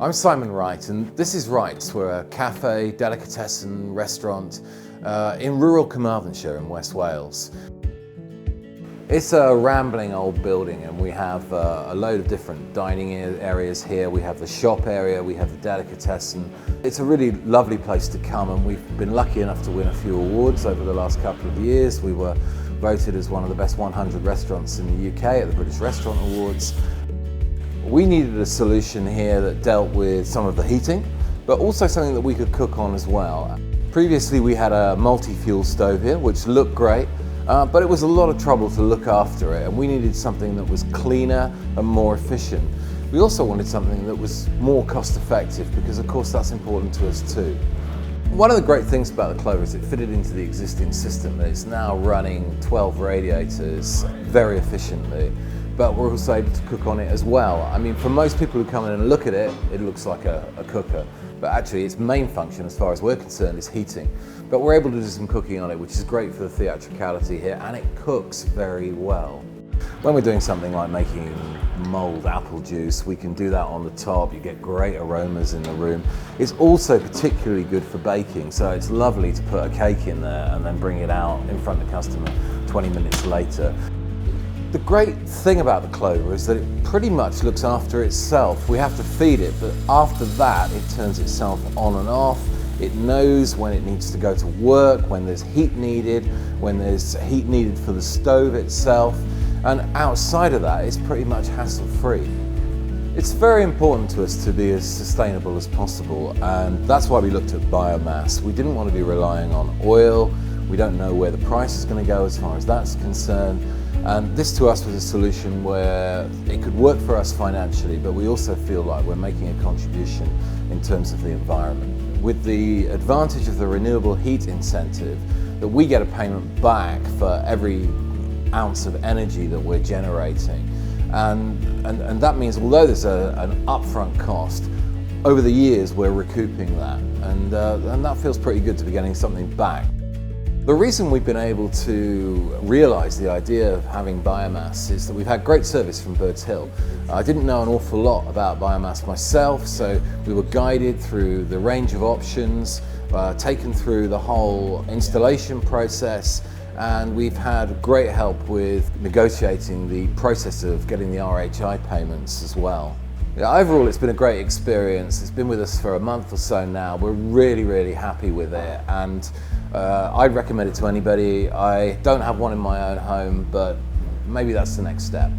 I'm Simon Wright, and this is Wright. We're a cafe, delicatessen, restaurant in rural Carmarthenshire in West Wales. It's a rambling old building, and we have a load of different dining areas here. We have the shop area, we have the delicatessen. It's a really lovely place to come, and we've been lucky enough to win a few awards over the last couple of years. We were voted as one of the best 100 restaurants in the UK at the British Restaurant Awards. We needed a solution here that dealt with some of the heating, but also something that we could cook on as well. Previously we had a multi-fuel stove here, which looked great, but it was a lot of trouble to look after it, and we needed something that was cleaner and more efficient. We also wanted something that was more cost effective, because of course that's important to us too. One of the great things about the Klover is it fitted into the existing system. It's now running 12 radiators very efficiently, but we're also able to cook on it as well. I mean, for most people who come in and look at it, it looks like a cooker, but actually its main function, as far as we're concerned, is heating. But we're able to do some cooking on it, which is great for the theatricality here, and it cooks very well. When we're doing something like making mulled apple juice, we can do that on the top. You get great aromas in the room. It's also particularly good for baking, so it's lovely to put a cake in there and then bring it out in front of the customer 20 minutes later. The great thing about the Klover is that it pretty much looks after itself. We have to feed it, but after that it turns itself on and off. It knows when it needs to go to work, when there's heat needed, when there's heat needed for the stove itself, and outside of that it's pretty much hassle-free. It's very important to us to be as sustainable as possible, and that's why we looked at biomass. We didn't want to be relying on oil. We don't know where the price is going to go as far as that's concerned. And this to us was a solution where it could work for us financially, but we also feel like we're making a contribution in terms of the environment. With the advantage of the renewable heat incentive, that we get a payment back for every ounce of energy that we're generating. And that means, although there's an upfront cost, over the years we're recouping that. And that feels pretty good to be getting something back. The reason we've been able to realise the idea of having biomass is that we've had great service from Birds Hill. I didn't know an awful lot about biomass myself, so we were guided through the range of options, taken through the whole installation process, and we've had great help with negotiating the process of getting the RHI payments as well. Yeah, overall it's been a great experience. It's been with us for a month or so now. We're really happy with it, and I'd recommend it to anybody. I don't have one in my own home, but maybe that's the next step.